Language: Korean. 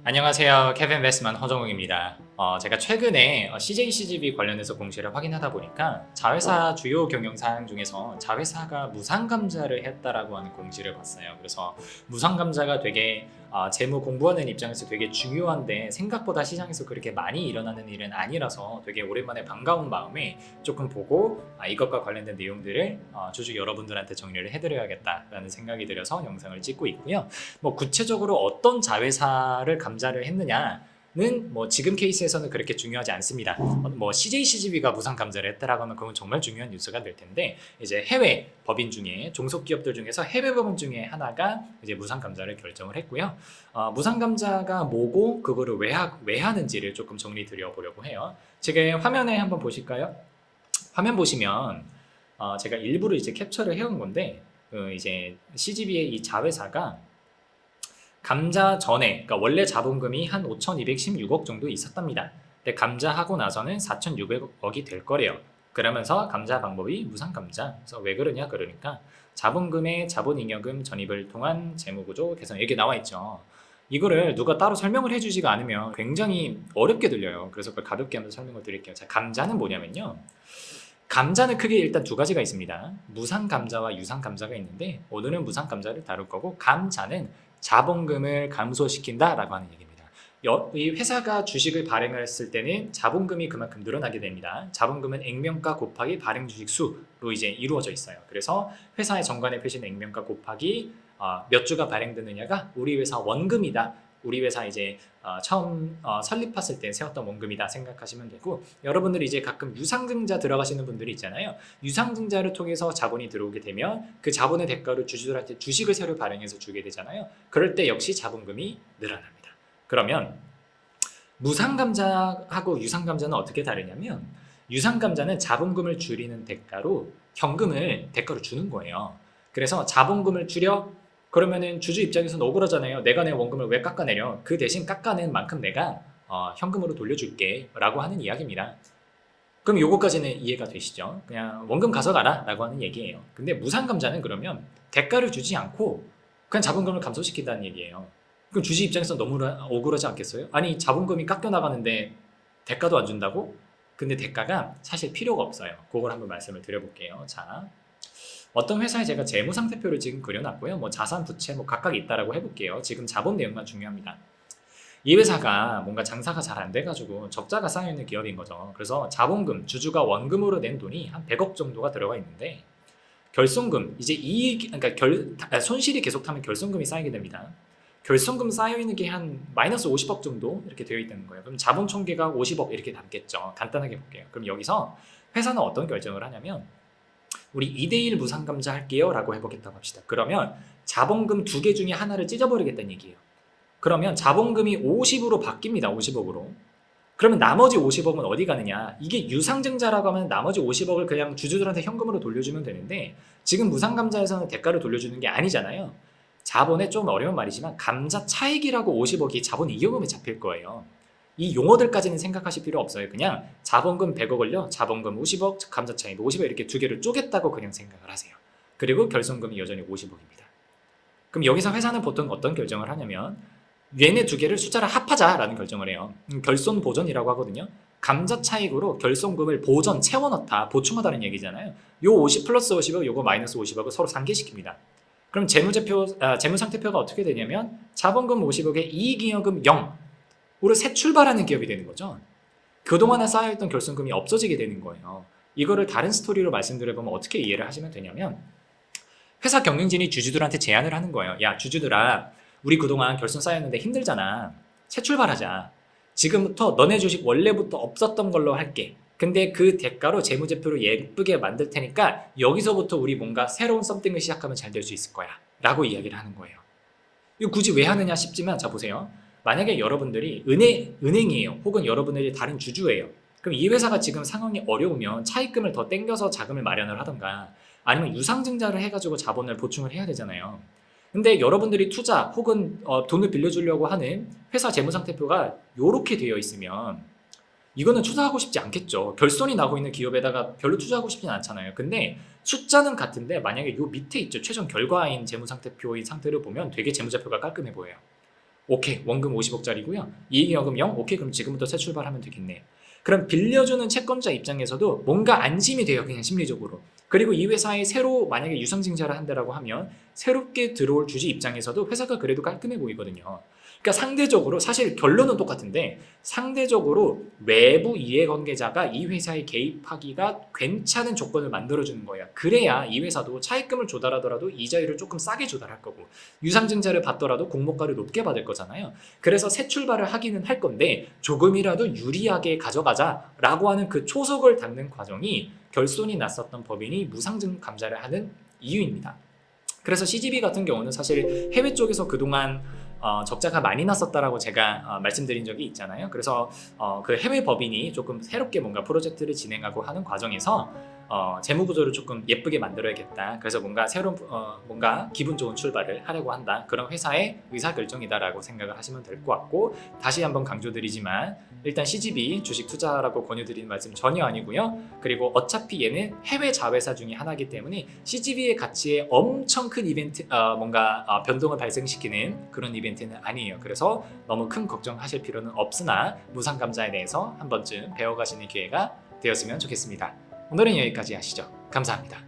안녕하세요. 케빈 베스만 허정욱입니다. 제가 최근에 CJCGV 관련해서 공시를 확인하다 보니까 자회사 주요 경영사항 중에서 자회사가 무상감자를 했다라고 하는 공시를 봤어요. 그래서 무상감자가 되게 재무 공부하는 입장에서 되게 중요한데 생각보다 시장에서 그렇게 많이 일어나는 일은 아니라서 되게 오랜만에 반가운 마음에 조금 보고 이것과 관련된 내용들을 주주 여러분들한테 정리를 해드려야겠다라는 생각이 들어서 영상을 찍고 있고요. 뭐 구체적으로 어떤 자회사를 감자를 했느냐는 뭐 지금 케이스에서는 그렇게 중요하지 않습니다. 뭐 CJCGV가 무상 감자를 했다라고 하면 그건 정말 중요한 뉴스가 될 텐데 이제 해외 법인 중에 종속기업들 중에서 해외 법인 중에 하나가 이제 무상 감자를 결정을 했고요. 무상 감자가 뭐고 그거를 왜 하는지를 조금 정리 드려보려고 해요. 지금 화면에 한번 보실까요? 화면 보시면 제가 일부러 이제 캡처를 해온 건데 이제 CGV의 이 자회사가 감자 전에, 그러니까 원래 자본금이 한 5,216억 정도 있었답니다. 근데 감자하고 나서는 4,600억이 될 거래요. 그러면서 감자 방법이 무상 감자. 그래서 왜 그러냐 그러니까 자본금의 자본잉여금 전입을 통한 재무구조 개선 이렇게 나와 있죠. 이거를 누가 따로 설명을 해주지가 않으면 굉장히 어렵게 들려요. 그래서 그걸 가볍게 한번 설명을 드릴게요. 자, 감자는 뭐냐면요. 감자는 크게 일단 두 가지가 있습니다. 무상 감자와 유상 감자가 있는데 오늘은 무상 감자를 다룰 거고 감자는 자본금을 감소시킨다라고 하는 얘기입니다. 이 회사가 주식을 발행했을 때는 자본금이 그만큼 늘어나게 됩니다. 자본금은 액면가 곱하기 발행 주식 수로 이제 이루어져 있어요. 그래서 회사의 정관에 표시된 액면가 곱하기 몇 주가 발행되느냐가 우리 회사 원금이다. 우리 회사 이제 처음 설립했을 때 세웠던 원금이다 생각하시면 되고, 여러분들이 이제 가끔 유상증자 들어가시는 분들이 있잖아요. 유상증자를 통해서 자본이 들어오게 되면 그 자본의 대가로 주주들한테 주식을 새로 발행해서 주게 되잖아요. 그럴 때 역시 자본금이 늘어납니다. 그러면 무상감자하고 유상감자는 어떻게 다르냐면, 유상감자는 자본금을 줄이는 대가로 현금을 대가로 주는 거예요. 그래서 자본금을 줄여 그러면은 주주 입장에서는 억울하잖아요. 내가 내 원금을 왜 깎아내려? 그 대신 깎아낸 만큼 내가 현금으로 돌려줄게 라고 하는 이야기입니다. 그럼 요거까지는 이해가 되시죠? 그냥 원금 가져가라 라고 하는 얘기예요. 근데 무상감자는 그러면 대가를 주지 않고 그냥 자본금을 감소시킨다는 얘기예요. 그럼 주주 입장에서 너무 억울하지 않겠어요? 아니 자본금이 깎여나가는데 대가도 안 준다고? 근데 대가가 사실 필요가 없어요. 그걸 한번 말씀을 드려볼게요. 자, 어떤 회사에 제가 재무상태표를 지금 그려놨고요. 뭐 자산, 부채 뭐 각각 있다라고 해볼게요. 지금 자본 내용만 중요합니다. 이 회사가 뭔가 장사가 잘 안 돼가지고 적자가 쌓여있는 기업인 거죠. 그래서 자본금, 주주가 원금으로 낸 돈이 한 100억 정도가 들어가 있는데 결손금, 이제 이익, 그러니까 손실이 계속하면 결손금이 쌓이게 됩니다. 결손금 쌓여있는 게 한 마이너스 50억 정도 이렇게 되어 있다는 거예요. 그럼 자본 총계가 50억 이렇게 남겠죠. 간단하게 볼게요. 그럼 여기서 회사는 어떤 결정을 하냐면 우리 2대1 무상감자 할게요 라고 해보겠다고 합시다. 그러면 자본금 두 개 중에 하나를 찢어버리겠다는 얘기예요. 그러면 자본금이 50으로 바뀝니다. 50억으로. 그러면 나머지 50억은 어디 가느냐? 이게 유상증자라고 하면 나머지 50억을 그냥 주주들한테 현금으로 돌려주면 되는데 지금 무상감자에서는 대가를 돌려주는 게 아니잖아요. 자본에 좀 어려운 말이지만 감자 차익이라고 50억이 자본 이익금에 잡힐 거예요. 이 용어들까지는 생각하실 필요 없어요. 그냥 자본금 100억을요. 자본금 50억, 감자 차익 50억 이렇게 두 개를 쪼갰다고 그냥 생각을 하세요. 그리고 결손금이 여전히 50억입니다. 그럼 여기서 회사는 보통 어떤 결정을 하냐면 얘네 두 개를 숫자를 합하자라는 결정을 해요. 결손 보전이라고 하거든요. 감자 차익으로 결손금을 보전, 채워넣다, 보충하다는 얘기잖아요. 요 50 플러스 50억, 요거 마이너스 50억을 서로 상계시킵니다. 그럼 재무상태표가 어떻게 되냐면 자본금 50억에 이익잉여금 0으로 새 출발하는 기업이 되는 거죠. 그동안에 쌓여있던 결손금이 없어지게 되는 거예요. 이거를 다른 스토리로 말씀드려보면 어떻게 이해를 하시면 되냐면 회사 경영진이 주주들한테 제안을 하는 거예요. 야 주주들아, 우리 그동안 결손 쌓였는데 힘들잖아. 새 출발하자. 지금부터 너네 주식 원래부터 없었던 걸로 할게. 근데 그 대가로 재무제표를 예쁘게 만들 테니까 여기서부터 우리 뭔가 새로운 썸띵을 시작하면 잘 될 수 있을 거야 라고 이야기를 하는 거예요. 이거 굳이 왜 하느냐 싶지만 자 보세요. 만약에 여러분들이 은행이에요. 혹은 여러분들이 다른 주주예요. 그럼 이 회사가 지금 상황이 어려우면 차입금을 더 땡겨서 자금을 마련을 하던가 아니면 유상증자를 해가지고 자본을 보충을 해야 되잖아요. 근데 여러분들이 투자 혹은 돈을 빌려주려고 하는 회사 재무상태표가 이렇게 되어 있으면 이거는 투자하고 싶지 않겠죠. 결손이 나고 있는 기업에다가 별로 투자하고 싶진 않잖아요. 근데 숫자는 같은데 만약에 요 밑에 있죠. 최종 결과인 재무상태표의 상태를 보면 되게 재무제표가 깔끔해 보여요. 오케이, 원금 50억짜리고요. 이익여금 0. 오케이, 그럼 지금부터 새 출발하면 되겠네. 그럼 빌려주는 채권자 입장에서도 뭔가 안심이 돼요. 그냥 심리적으로. 그리고 이 회사에 새로 만약에 유상증자를 한다라고 하면 새롭게 들어올 주주 입장에서도 회사가 그래도 깔끔해 보이거든요. 그러니까 상대적으로 사실 결론은 똑같은데 상대적으로 외부 이해관계자가 이 회사에 개입하기가 괜찮은 조건을 만들어주는 거예요. 그래야 이 회사도 차입금을 조달하더라도 이자율을 조금 싸게 조달할 거고 유상증자를 받더라도 공모가를 높게 받을 거잖아요. 그래서 새 출발을 하기는 할 건데 조금이라도 유리하게 가져가자라고 하는 그 초석을 닦는 과정이 결손이 났었던 법인이 무상증 감자를 하는 이유입니다. 그래서 CGV 같은 경우는 사실 해외 쪽에서 그동안 적자가 많이 났었다라고 제가 말씀드린 적이 있잖아요. 그래서 그 해외 법인이 조금 새롭게 뭔가 프로젝트를 진행하고 하는 과정에서 재무 구조를 조금 예쁘게 만들어야겠다. 그래서 뭔가 새로운 뭔가 기분 좋은 출발을 하려고 한다. 그런 회사의 의사 결정이다라고 생각을 하시면 될 것 같고 다시 한번 강조드리지만 일단 CGV 주식 투자라고 권유드리는 말씀 전혀 아니고요. 그리고 어차피 얘는 해외 자회사 중에 하나이기 때문에 CGV의 가치에 엄청 큰 이벤트 뭔가 변동을 발생시키는 그런 이벤트는 아니에요. 그래서 너무 큰 걱정하실 필요는 없으나 무상감자에 대해서 한 번쯤 배워가시는 기회가 되었으면 좋겠습니다. 오늘은 여기까지 하시죠. 감사합니다.